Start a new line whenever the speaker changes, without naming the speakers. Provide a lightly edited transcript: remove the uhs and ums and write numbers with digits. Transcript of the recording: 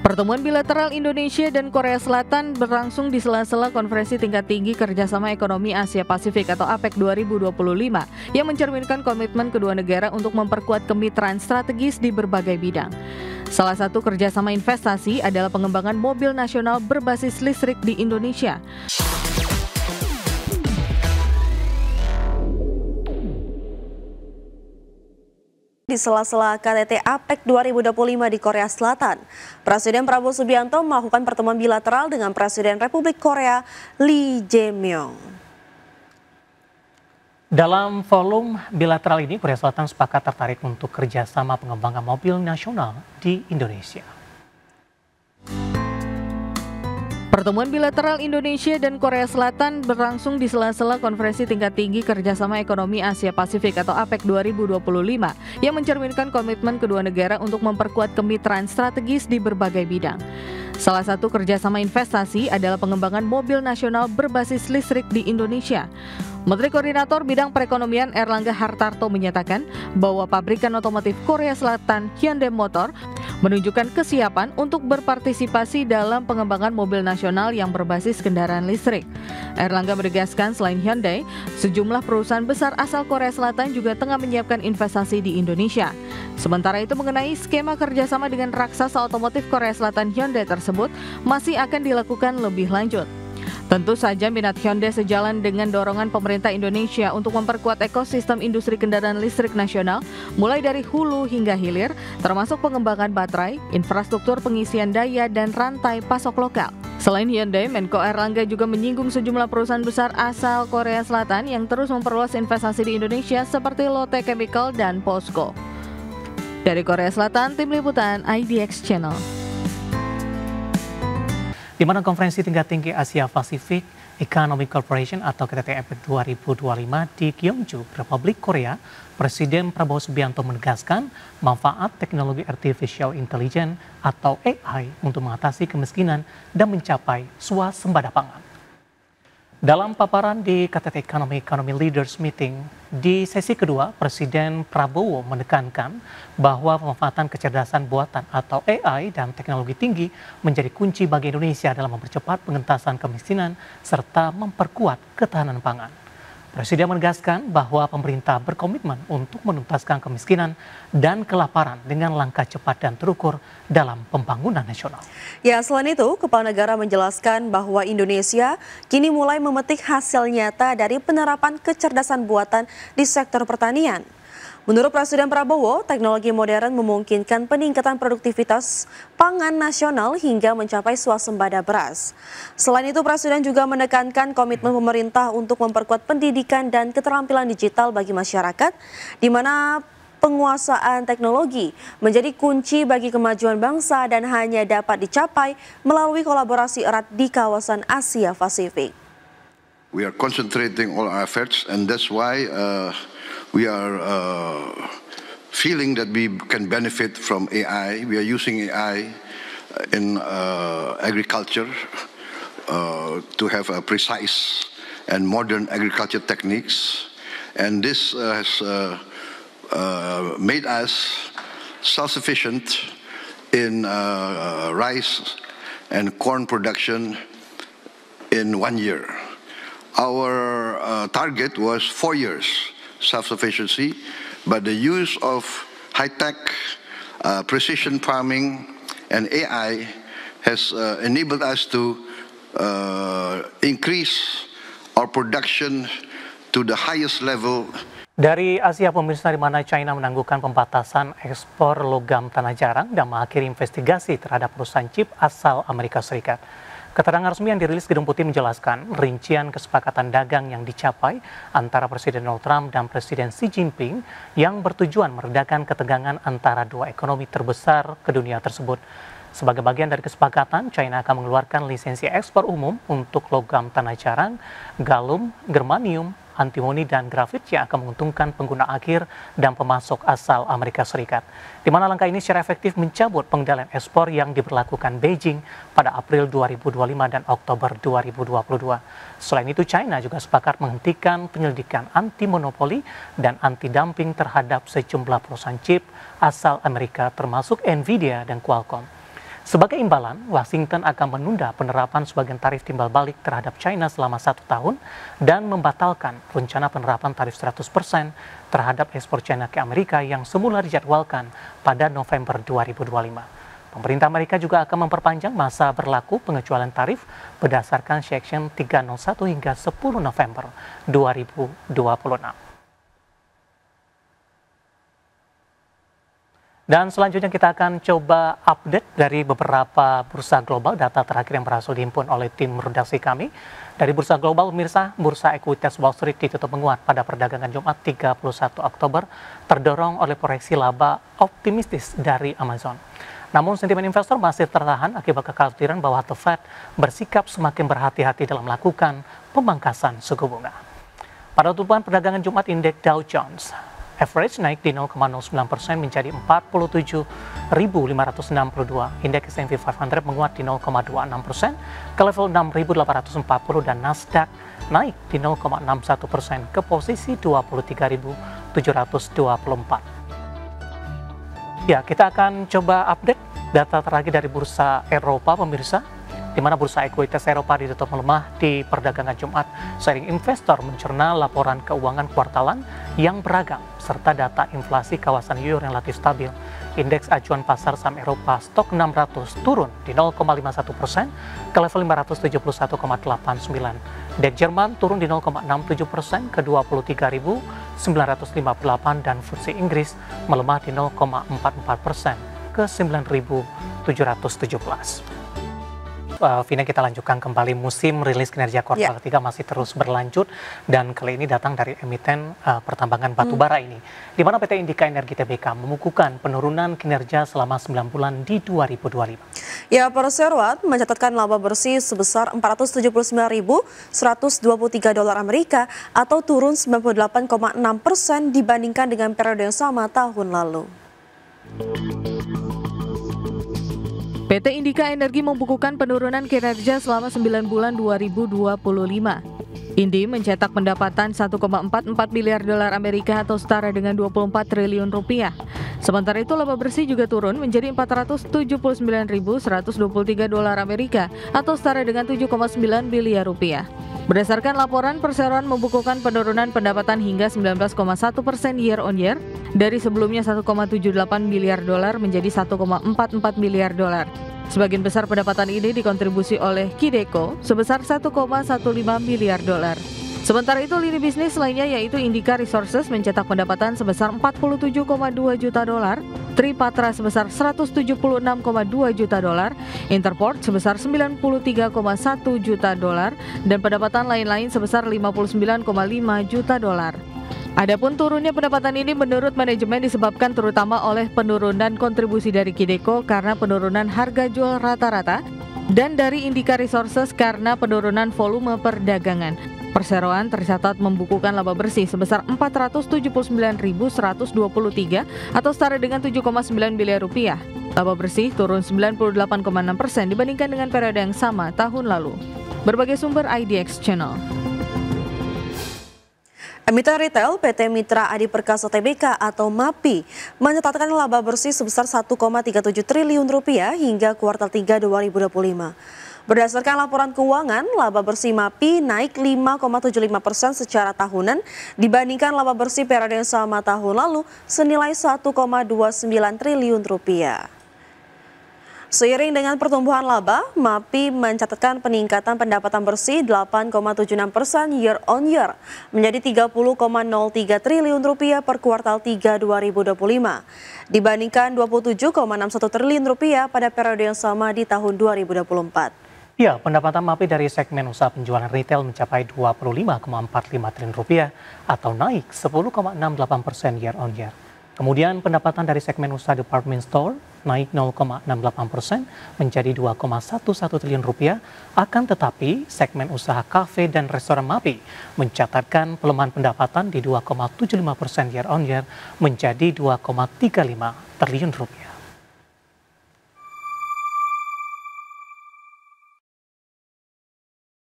Pertemuan bilateral Indonesia dan Korea Selatan berlangsung di sela-sela Konferensi Tingkat Tinggi Kerjasama Ekonomi Asia Pasifik atau APEC 2025 yang mencerminkan komitmen kedua negara untuk memperkuat kemitraan strategis di berbagai bidang. Salah satu kerjasama investasi adalah pengembangan mobil nasional berbasis listrik di Indonesia.
Di sela-sela KTT APEC 2025 di Korea Selatan, Presiden Prabowo Subianto melakukan pertemuan bilateral dengan Presiden Republik Korea Lee Jae-myung.
Dalam forum bilateral ini, Korea Selatan sepakat tertarik untuk kerjasama pengembangan mobil nasional di Indonesia.
Pertemuan bilateral Indonesia dan Korea Selatan berlangsung di sela-sela Konferensi Tingkat Tinggi Kerjasama Ekonomi Asia Pasifik atau APEC 2025 yang mencerminkan komitmen kedua negara untuk memperkuat kemitraan strategis di berbagai bidang. Salah satu kerjasama investasi adalah pengembangan mobil nasional berbasis listrik di Indonesia. Menteri Koordinator Bidang Perekonomian Erlangga Hartarto menyatakan bahwa pabrikan otomotif Korea Selatan Hyundai Motor menunjukkan kesiapan untuk berpartisipasi dalam pengembangan mobil nasional yang berbasis kendaraan listrik. Erlangga menegaskan selain Hyundai, sejumlah perusahaan besar asal Korea Selatan juga tengah menyiapkan investasi di Indonesia. Sementara itu mengenai skema kerjasama dengan raksasa otomotif Korea Selatan Hyundai tersebut masih akan dilakukan lebih lanjut. Tentu saja minat Hyundai sejalan dengan dorongan pemerintah Indonesia untuk memperkuat ekosistem industri kendaraan listrik nasional, mulai dari hulu hingga hilir, termasuk pengembangan baterai, infrastruktur pengisian daya, dan rantai pasok lokal. Selain Hyundai, Menko Erlangga juga menyinggung sejumlah perusahaan besar asal Korea Selatan yang terus memperluas investasi di Indonesia seperti Lotte Chemical dan POSCO. Dari Korea Selatan, Tim Liputan IDX Channel.
Di mana Konferensi Tingkat Tinggi Asia Pasifik Economic Cooperation atau KTT APEC 2025 di Gyeongju, Republik Korea, Presiden Prabowo Subianto menegaskan manfaat teknologi artificial intelligence atau AI untuk mengatasi kemiskinan dan mencapai swasembada pangan. Dalam paparan di KTT Economy Leaders Meeting, di sesi kedua, Presiden Prabowo menekankan bahwa pemanfaatan kecerdasan buatan atau AI dan teknologi tinggi menjadi kunci bagi Indonesia dalam mempercepat pengentasan kemiskinan serta memperkuat ketahanan pangan. Presiden menegaskan bahwa pemerintah berkomitmen untuk menuntaskan kemiskinan dan kelaparan dengan langkah cepat dan terukur dalam pembangunan nasional.
Ya, selain itu, Kepala Negara menjelaskan bahwa Indonesia kini mulai memetik hasil nyata dari penerapan kecerdasan buatan di sektor pertanian. Menurut Presiden Prabowo, teknologi modern memungkinkan peningkatan produktivitas pangan nasional hingga mencapai swasembada beras. Selain itu, Presiden juga menekankan komitmen pemerintah untuk memperkuat pendidikan dan keterampilan digital bagi masyarakat, di mana penguasaan teknologi menjadi kunci bagi kemajuan bangsa dan hanya dapat dicapai melalui kolaborasi erat di kawasan Asia Pasifik.
We are concentrating all our efforts, and that's why we are feeling that we can benefit from AI. We are using AI in agriculture to have precise and modern agriculture techniques, and this has made us self-sufficient in rice and corn production in 1 year. Our target was 4 years self-sufficiency, but the use of high-tech precision farming and AI has enabled us to increase our production to the highest level.
Dari Asia, pemirsa, di mana China menangguhkan pembatasan ekspor logam tanah jarang dan mengakhiri investigasi terhadap perusahaan chip asal Amerika Serikat. Keterangan resmi yang dirilis Gedung Putih menjelaskan rincian kesepakatan dagang yang dicapai antara Presiden Donald Trump dan Presiden Xi Jinping yang bertujuan meredakan ketegangan antara dua ekonomi terbesar ke dunia tersebut. Sebagai bagian dari kesepakatan, China akan mengeluarkan lisensi ekspor umum untuk logam tanah jarang, galum, germanium, antimoni, dan grafit yang akan menguntungkan pengguna akhir dan pemasok asal Amerika Serikat. Di mana langkah ini secara efektif mencabut pengendalian ekspor yang diberlakukan Beijing pada April 2025 dan Oktober 2022. Selain itu, China juga sepakat menghentikan penyelidikan anti-monopoli dan anti-dumping terhadap sejumlah perusahaan chip asal Amerika termasuk Nvidia dan Qualcomm. Sebagai imbalan, Washington akan menunda penerapan sebagian tarif timbal balik terhadap China selama 1 tahun dan membatalkan rencana penerapan tarif 100% terhadap ekspor China ke Amerika yang semula dijadwalkan pada November 2025. Pemerintah Amerika juga akan memperpanjang masa berlaku pengecualian tarif berdasarkan Section 301 hingga 10 November 2026. Dan selanjutnya kita akan coba update dari beberapa bursa global, data terakhir yang berhasil dihimpun oleh tim redaksi kami. Dari bursa global, pemirsa, bursa ekuitas Wall Street ditutup menguat pada perdagangan Jumat 31 Oktober, terdorong oleh proyeksi laba optimistis dari Amazon. Namun sentimen investor masih tertahan akibat kekhawatiran bahwa The Fed bersikap semakin berhati-hati dalam melakukan pemangkasan suku bunga. Pada tutupan perdagangan Jumat, indeks Dow Jones average naik di 0,09% menjadi 47.562. Indeks S&P 500 menguat di 0,26% ke level 6.840 dan Nasdaq naik di 0,61% ke posisi 23.724. Ya, kita akan coba update data terakhir dari bursa Eropa, pemirsa, di mana bursa ekuitas Eropa ditutup melemah di perdagangan Jumat, seiring investor mencerna laporan keuangan kuartalan yang beragam, serta data inflasi kawasan euro yang relatif stabil. Indeks acuan pasar saham Eropa stok 600 turun di 0,51% ke level 571,89. Indeks Jerman turun di 0,67% ke 23.958 dan FTSE Inggris melemah di 0,44% ke 9.717. Vina, kita lanjutkan kembali. Musim rilis kinerja kuartal ketiga masih terus berlanjut dan kali ini datang dari emiten pertambangan batubara ini, di mana PT Indika Energi Tbk mengukuhkan penurunan kinerja selama 9 bulan di 2025.
Ya, Perseroan mencatatkan laba bersih sebesar 479.123 dolar Amerika atau turun 98,6% dibandingkan dengan periode yang sama tahun lalu.
PT Indika Energi membukukan penurunan kinerja selama 9 bulan 2025. Indi mencetak pendapatan 1,44 miliar dolar Amerika atau setara dengan 24 triliun rupiah. Sementara itu laba bersih juga turun menjadi 479.123 dolar Amerika atau setara dengan 7,9 miliar rupiah. Berdasarkan laporan, Perseroan membukukan penurunan pendapatan hingga 19,1% year on year dari sebelumnya 1,78 miliar dolar menjadi 1,44 miliar dolar. Sebagian besar pendapatan ini dikontribusi oleh Kideko sebesar 1,15 miliar dolar. Sementara itu, lini bisnis lainnya yaitu Indika Resources mencetak pendapatan sebesar 47,2 juta dolar, Tripatra sebesar 176,2 juta dolar, Interport sebesar 93,1 juta dolar, dan pendapatan lain-lain sebesar 59,5 juta dolar. Adapun turunnya pendapatan ini menurut manajemen disebabkan terutama oleh penurunan kontribusi dari Kideko karena penurunan harga jual rata-rata dan dari Indika Resources karena penurunan volume perdagangan. Perseroan tercatat membukukan laba bersih sebesar 479.123 atau setara dengan 7,9 miliar rupiah. Laba bersih turun 98,6% dibandingkan dengan periode yang sama tahun lalu. Berbagai sumber IDX Channel.
Emiten retail PT Mitra Adi Perkasa Tbk atau MAPI mencatatkan laba bersih sebesar 1,37 triliun rupiah hingga kuartal 3 2025. Berdasarkan laporan keuangan, laba bersih MAPI naik 5,75% secara tahunan dibandingkan laba bersih periode yang sama tahun lalu senilai 1,29 triliun rupiah. Seiring dengan pertumbuhan laba, MAPI mencatatkan peningkatan pendapatan bersih 8,76% year on year menjadi 30,03 triliun rupiah per kuartal 3 2025 dibandingkan 27,61 triliun rupiah pada periode yang sama di tahun 2024.
Ya, pendapatan MAPI dari segmen usaha penjualan retail mencapai 25,45 triliun rupiah atau naik 10,68% year on year. Kemudian pendapatan dari segmen usaha department store naik 0,68% menjadi 2,11 triliun rupiah. Akan tetapi segmen usaha kafe dan restoran MAPI mencatatkan pelemahan pendapatan di 2,75% year on year menjadi 2,35 triliun rupiah.